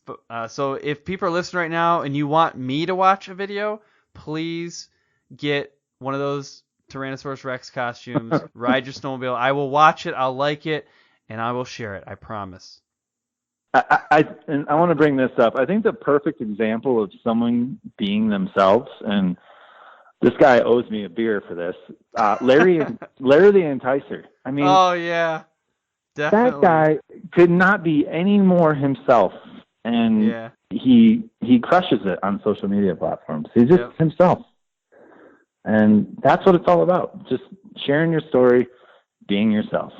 So if people are listening right now and you want me to watch a video, please get one of those Tyrannosaurus Rex costumes. Ride your snowmobile. I will watch it. I'll like it, and I will share it. I promise. I want to bring this up. I think the perfect example of someone being themselves, and this guy owes me a beer for this. Larry the Enticer. I mean, oh yeah, definitely. That guy could not be any more himself, and he crushes it on social media platforms. He's just himself, and that's what it's all about. Just sharing your story, being yourself,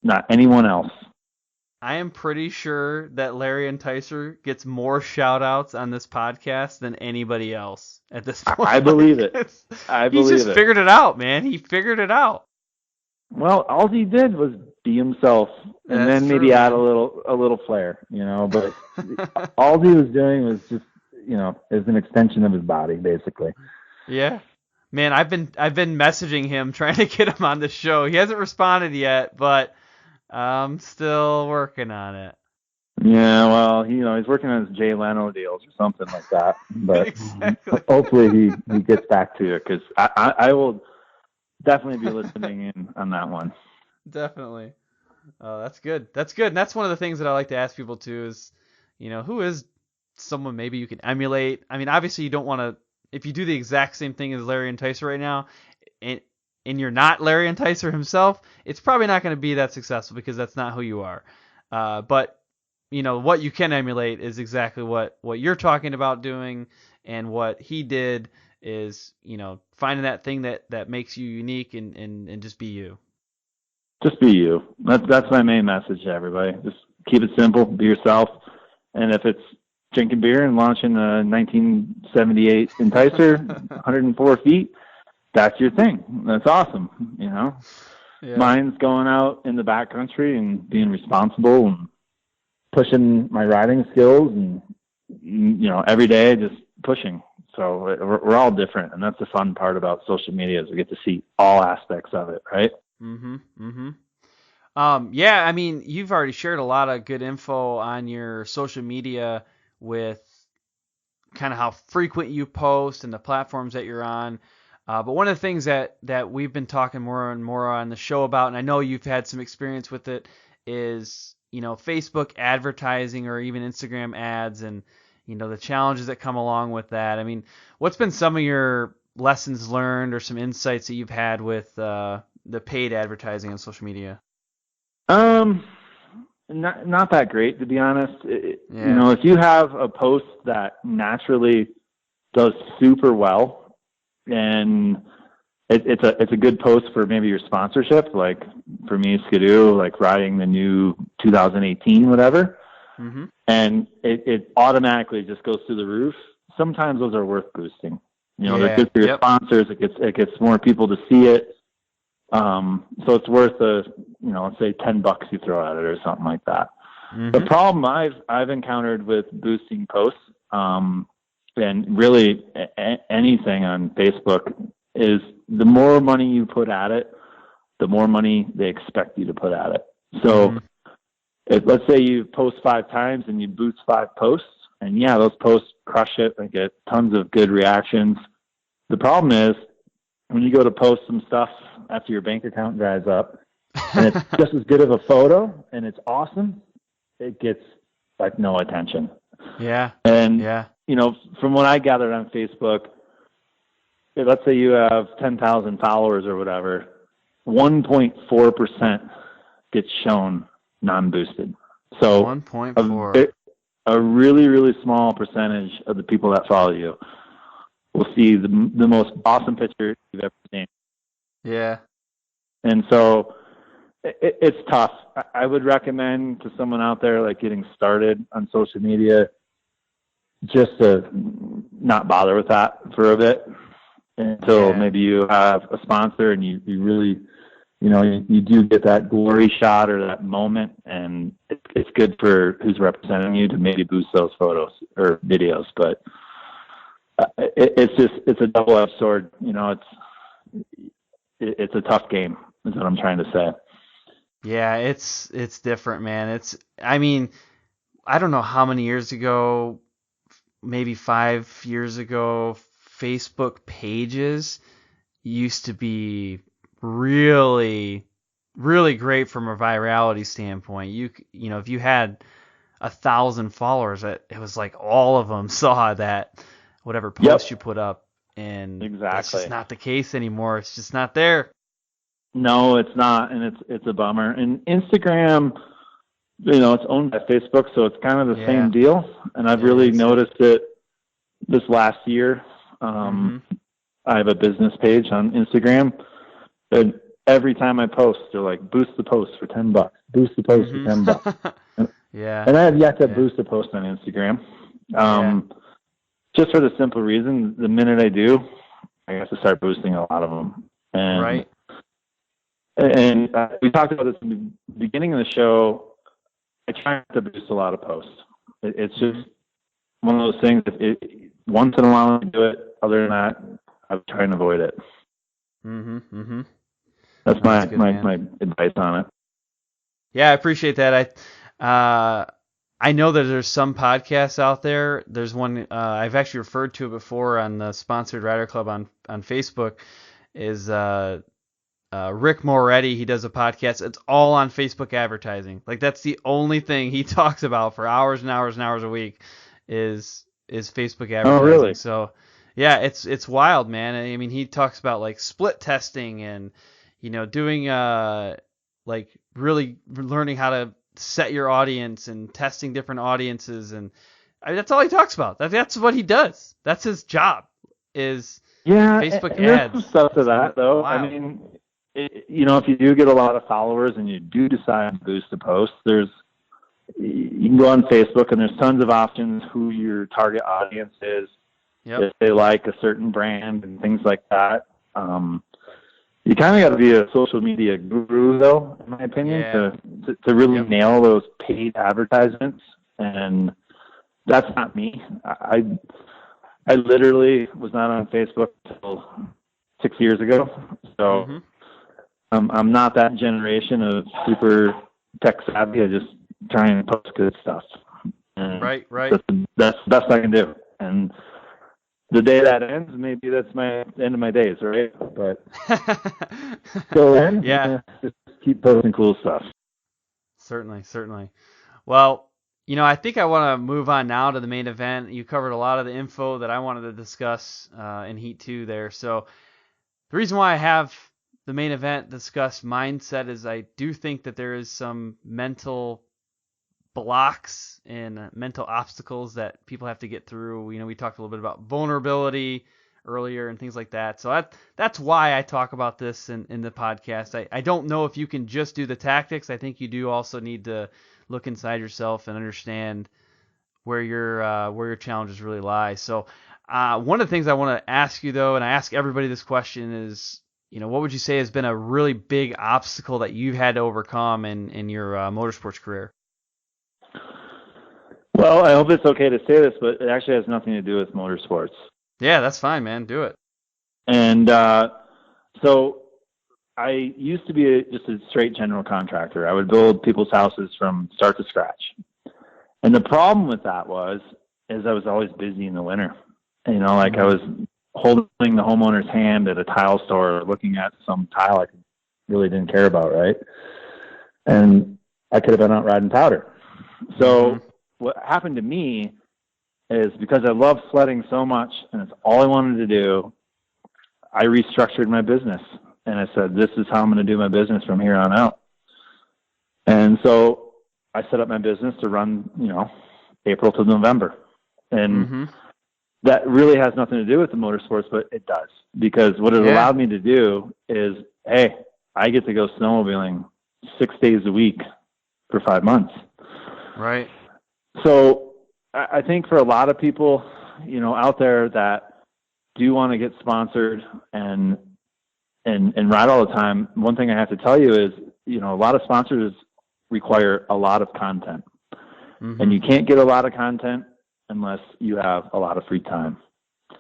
not anyone else. I am pretty sure that Larry Enticer gets more shout-outs on this podcast than anybody else at this point. I believe it. He's just figured it out, man. He figured it out. Well, all he did was be himself, and then maybe add a little flair, you know. But all he was doing was just, you know, is an extension of his body, basically. Yeah, man. I've been messaging him trying to get him on the show. He hasn't responded yet, but I'm still working on it. Yeah, well, he's working on his Jay Leno deals or something like that. But exactly. Hopefully he gets back to it, because I will definitely be listening in on that one. Definitely. Oh, that's good. That's good. And that's one of the things that I like to ask people too is, you know, who is someone maybe you can emulate? I mean, obviously you don't want to, if you do the exact same thing as Larry Enticer right now, and you're not Larry Enticer himself, it's probably not going to be that successful because that's not who you are. But, you know, what you can emulate is exactly what you're talking about doing, and what he did is, you know, finding that thing that makes you unique and just be you. Just be you. That's my main message to everybody. Just keep it simple, be yourself. And if it's drinking beer and launching a 1978 Enticer, 104 feet, that's your thing. That's awesome, you know. Yeah. Mine's going out in the backcountry and being responsible and pushing my riding skills, and, you know, every day just pushing. So we're all different, and that's the fun part about social media is we get to see all aspects of it, right? Yeah, I mean, you've already shared a lot of good info on your social media with kind of how frequent you post and the platforms that you're on. But one of the things that we've been talking more and more on the show about, and I know you've had some experience with it, is, Facebook advertising or even Instagram ads and, the challenges that come along with that. I mean, what's been some of your lessons learned or some insights that you've had with the paid advertising on social media? Not that great, to be honest. Yeah. If you have a post that naturally does super well, and it's a good post for maybe your sponsorship, like for me, Skidoo, like riding the new 2018, whatever, Mm-hmm. and it automatically just goes through the roof. Sometimes those are worth boosting. They're good for your sponsors. It gets more people to see it. So it's worth let's say $10 you throw at it or something like that. Mm-hmm. The problem I've encountered with boosting posts, and really anything on Facebook, is the more money you put at it, the more money they expect you to put at it. So let's say you post 5 times and you boost 5 posts, and yeah, those posts crush it and get tons of good reactions. The problem is when you go to post some stuff after your bank account dries up and it's just as good of a photo and it's awesome, it gets like no attention. Yeah. And, yeah. From what I gathered on Facebook, let's say you have 10,000 followers or whatever, 1.4% gets shown non-boosted. So 1.4. A really, really small percentage of the people that follow you will see the most awesome picture you've ever seen. Yeah. And so it's tough. I would recommend to someone out there like getting started on social media just to not bother with that for a bit until maybe you have a sponsor and you really, you do get that glory shot or that moment, and it's good for who's representing you to maybe boost those photos or videos. But it's a double-edged sword. It's a tough game, is what I'm trying to say. Yeah, it's different, man. I mean, I don't know how many years ago, maybe 5 years ago, Facebook pages used to be really, really great from a virality standpoint. If you had 1,000 followers, it was like all of them saw that whatever post you put up, and that's just not the case anymore. It's just not there. No, it's not, and it's a bummer. And Instagram, it's owned by Facebook, so it's kind of the same deal. And I've really noticed it this last year. I have a business page on Instagram, and every time I post, they're like, boost the post for $10. Boost the post for $10. Yeah. And I have yet to boost a post on Instagram. Just for the simple reason, the minute I do, I have to start boosting a lot of them. And, right. And we talked about this in the beginning of the show. I try not to boost a lot of posts. It's just one of those things. Once in a while I do it. Other than that, I'm trying to avoid it. That's my advice on it. Yeah, I appreciate that. I know that there's some podcasts out there. There's one I've actually referred to it before on the Sponsored Rider Club on Facebook. Is Rick Moretti. He does a podcast. It's all on Facebook advertising. Like, that's the only thing he talks about for hours and hours and hours a week is Facebook advertising. Oh, really? So yeah, it's wild, man. I mean, he talks about like split testing and doing like really learning how to set your audience and testing different audiences, and that's all he talks about. That's what he does. That's his job. Is Facebook and ads. There's some stuff to that, though. Wow. I mean, if you do get a lot of followers and you do decide to boost a post, you can go on Facebook and there's tons of options who your target audience is. Yep. If they like a certain brand and things like that. You kind of got to be a social media guru, though, in my opinion, to really nail those paid advertisements. And that's not me. I literally was not on Facebook until 6 years ago. So I'm not that generation of super tech savvy. I just try and post good stuff. And Right. That's the best I can do. And the day that ends, maybe that's my end of my days, right? But till then, Yeah. Just keep posting cool stuff. Certainly. Well, I think I want to move on now to the main event. You covered a lot of the info that I wanted to discuss in Heat 2 there. So the reason why I have the main event discuss mindset is I do think that there is some mental blocks and mental obstacles that people have to get through. We talked a little bit about vulnerability earlier and things like that. So that's why I talk about this in the podcast. I don't know if you can just do the tactics. I think you do also need to look inside yourself and understand where your challenges really lie. So one of the things I want to ask you though, and I ask everybody this question is, what would you say has been a really big obstacle that you've had to overcome in your motorsports career? Well, I hope it's okay to say this, but it actually has nothing to do with motorsports. Yeah, that's fine, man. Do it. And so I used to be just a straight general contractor. I would build people's houses from start to scratch. And the problem with that is I was always busy in the winter. I was holding the homeowner's hand at a tile store, looking at some tile I really didn't care about, right? And I could have been out riding powder. So what happened to me is, because I love sledding so much and it's all I wanted to do, I restructured my business. And I said, this is how I'm going to do my business from here on out. And so I set up my business to run, April to November. And that really has nothing to do with the motorsports, but it does. Because what it allowed me to do is, hey, I get to go snowmobiling 6 days a week for 5 months. Right. So I think for a lot of people, out there that do want to get sponsored and ride all the time, one thing I have to tell you is, a lot of sponsors require a lot of content. And you can't get a lot of content unless you have a lot of free time.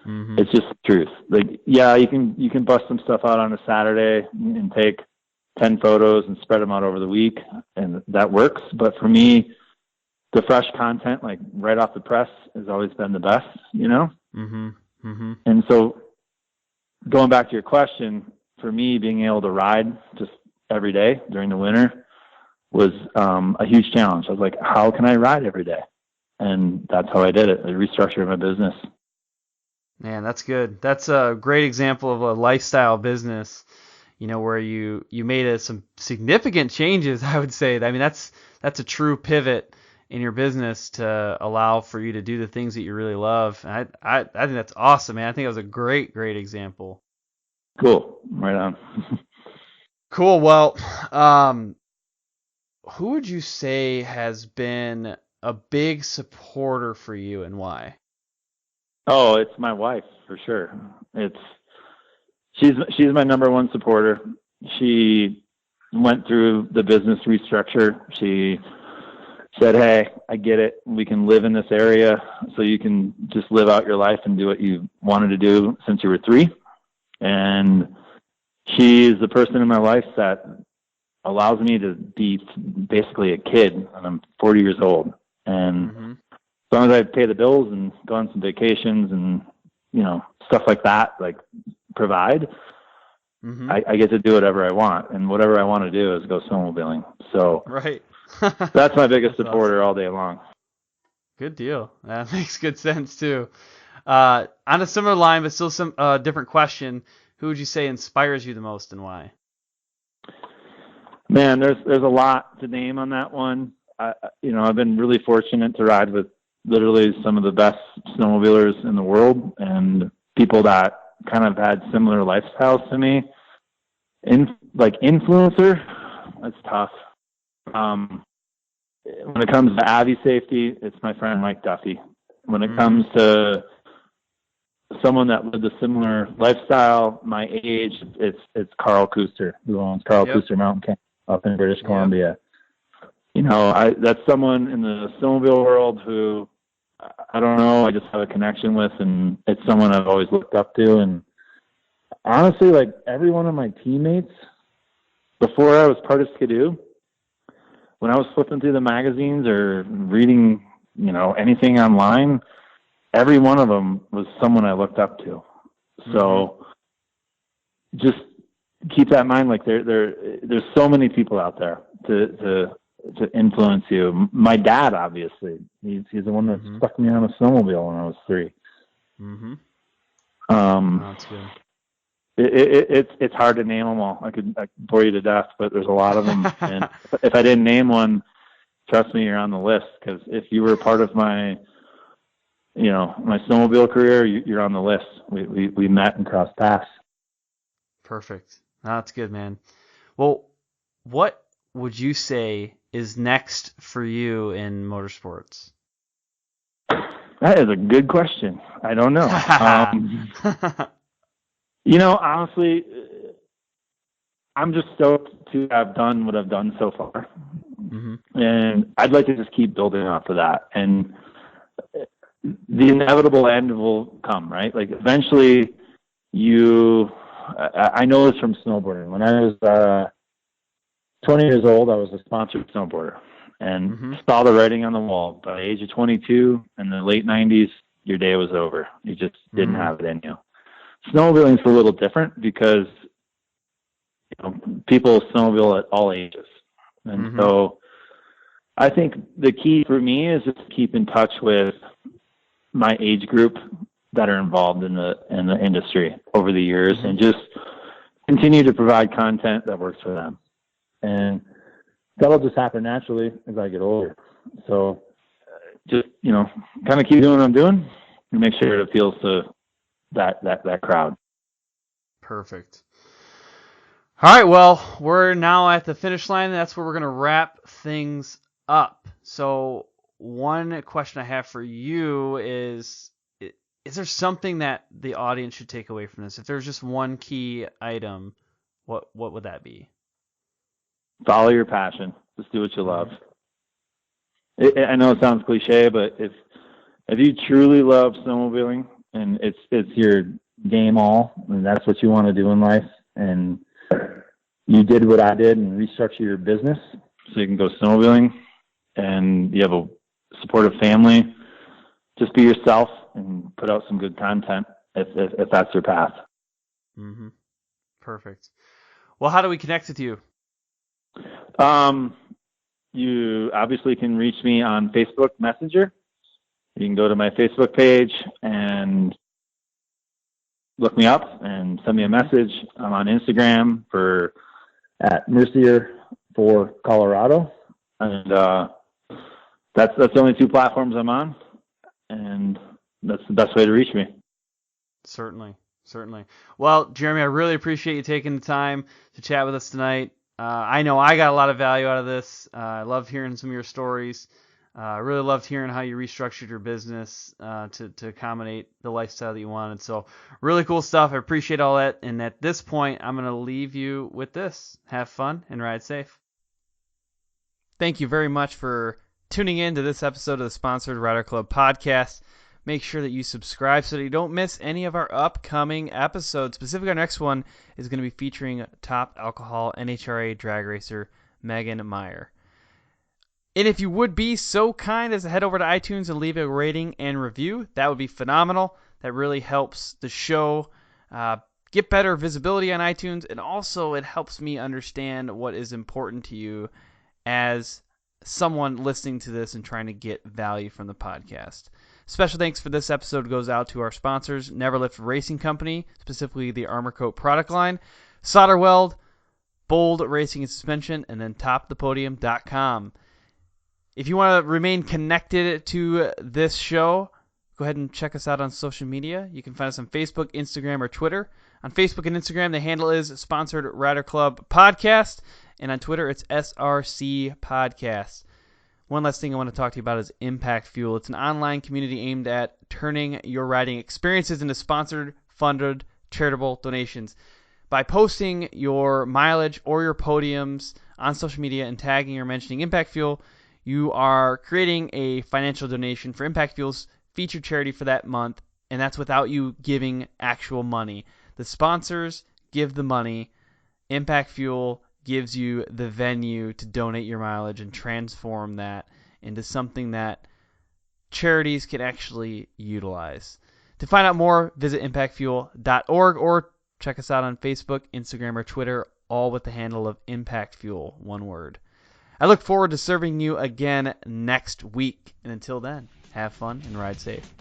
It's just the truth. Like, yeah, you can bust some stuff out on a Saturday and take 10 photos and spread them out over the week, and that works. But for me, the fresh content, like right off the press, has always been the best, And so going back to your question, for me, being able to ride just every day during the winter was a huge challenge. I was like, how can I ride every day? And that's how I did it. I restructured my business. Man, that's good. That's a great example of a lifestyle business, where you made some significant changes, I would say. I mean, that's a true pivot in your business to allow for you to do the things that you really love. And I think that's awesome, man. I think it was a great example. Cool. Right on. Cool. Well, who would you say has been a big supporter for you, and why? Oh, it's my wife, for sure. She's my number one supporter. She went through the business restructure. She said, hey, I get it. We can live in this area, so you can just live out your life and do what you wanted to do since you were 3. And she's the person in my life that allows me to be basically a kid, and I'm 40 years old. And as long as I pay the bills and go on some vacations and, stuff like that, like provide, I get to do whatever I want. And whatever I want to do is go snowmobiling. So right. That's my biggest supporter all day long. Good deal. That makes good sense too. On a similar line, but still some different question, who would you say inspires you the most, and why? Man, there's a lot to name on that one. I've been really fortunate to ride with literally some of the best snowmobilers in the world, and people that kind of had similar lifestyles to me. Influencer, that's tough. When it comes to Avi safety, it's my friend Mike Duffy. When it comes to someone that lived a similar lifestyle, my age, it's Carl Kuster, who owns Carl Kuster Mountain Camp up in British Columbia. That's someone in the snowmobile world who, I don't know, I just have a connection with, and it's someone I've always looked up to. And honestly, like every one of my teammates before I was part of Skidoo, when I was flipping through the magazines or reading, anything online, every one of them was someone I looked up to. So just keep that in mind. Like there's so many people out there to influence you. My dad, obviously, he's the one that stuck me on a snowmobile when I was 3. Mm-hmm. That's good. It's hard to name them all. I could bore you to death, but there's a lot of them. And if I didn't name one, trust me, you're on the list. Because if you were part of my snowmobile career, you're on the list. We met and crossed paths. Perfect. That's good, man. Well, what would you say is next for you in motorsports? That is a good question. I don't know. Honestly, I'm just stoked to have done what I've done so far. Mm-hmm. And I'd like to just keep building off of that. And the inevitable end will come, right? Like eventually I know this from snowboarding. When I was 20 years old, I was a sponsored snowboarder and saw the writing on the wall. By the age of 22 in the late 90s, your day was over. You just didn't have it in you. Snowmobiling is a little different because people snowmobile at all ages. And so I think the key for me is just to keep in touch with my age group that are involved in the industry over the years and just continue to provide content that works for them. And that'll just happen naturally as I get older. So just, kind of keep doing what I'm doing and make sure it appeals to that crowd. Perfect. All right, well, we're now at the finish line. That's where we're going to wrap things up. So one question I have for you is there something that the audience should take away from this? If there's just one key item, what would that be? Follow your passion. Just do what you love. I know it sounds cliche, but if you truly love snowmobiling and it's your game all, and that's what you want to do in life, and you did what I did and restructure your business so you can go snowmobiling, and you have a supportive family, just be yourself and put out some good content if that's your path. Mm-hmm. Perfect. Well, how do we connect with you? You obviously can reach me on Facebook Messenger. You can go to my Facebook page and look me up and send me a message. I'm on Instagram at Mercier for Colorado. And that's the only 2 platforms I'm on. And that's the best way to reach me. Certainly. Well, Jeremy, I really appreciate you taking the time to chat with us tonight. I know I got a lot of value out of this. I loved hearing some of your stories. I really loved hearing how you restructured your business to accommodate the lifestyle that you wanted. So really cool stuff. I appreciate all that. And at this point, I'm going to leave you with this. Have fun and ride safe. Thank you very much for tuning in to this episode of the Sponsored Rider Club podcast. Make sure that you subscribe so that you don't miss any of our upcoming episodes. Specifically, our next one is going to be featuring top alcohol NHRA drag racer Megan Meyer. And if you would be so kind as to head over to iTunes and leave a rating and review, that would be phenomenal. That really helps the show get better visibility on iTunes, and also it helps me understand what is important to you as someone listening to this and trying to get value from the podcast. Special thanks for this episode goes out to our sponsors, Neverlift Racing Company, specifically the Armor Coat product line, Solder Weld, Bold Racing and Suspension, and then TopThePodium.com. If you want to remain connected to this show, go ahead and check us out on social media. You can find us on Facebook, Instagram, or Twitter. On Facebook and Instagram, the handle is Sponsored Rider Club Podcast, and on Twitter, it's SRC Podcast. One last thing I want to talk to you about is Impact Fuel. It's an online community aimed at turning your riding experiences into sponsored, funded, charitable donations. By posting your mileage or your podiums on social media and tagging or mentioning Impact Fuel, you are creating a financial donation for Impact Fuel's featured charity for that month, and that's without you giving actual money. The sponsors give the money. Impact Fuel gives you the venue to donate your mileage and transform that into something that charities can actually utilize. To find out more, visit impactfuel.org or check us out on Facebook, Instagram, or Twitter, all with the handle of Impact Fuel, one word. I look forward to serving you again next week. And until then, have fun and ride safe.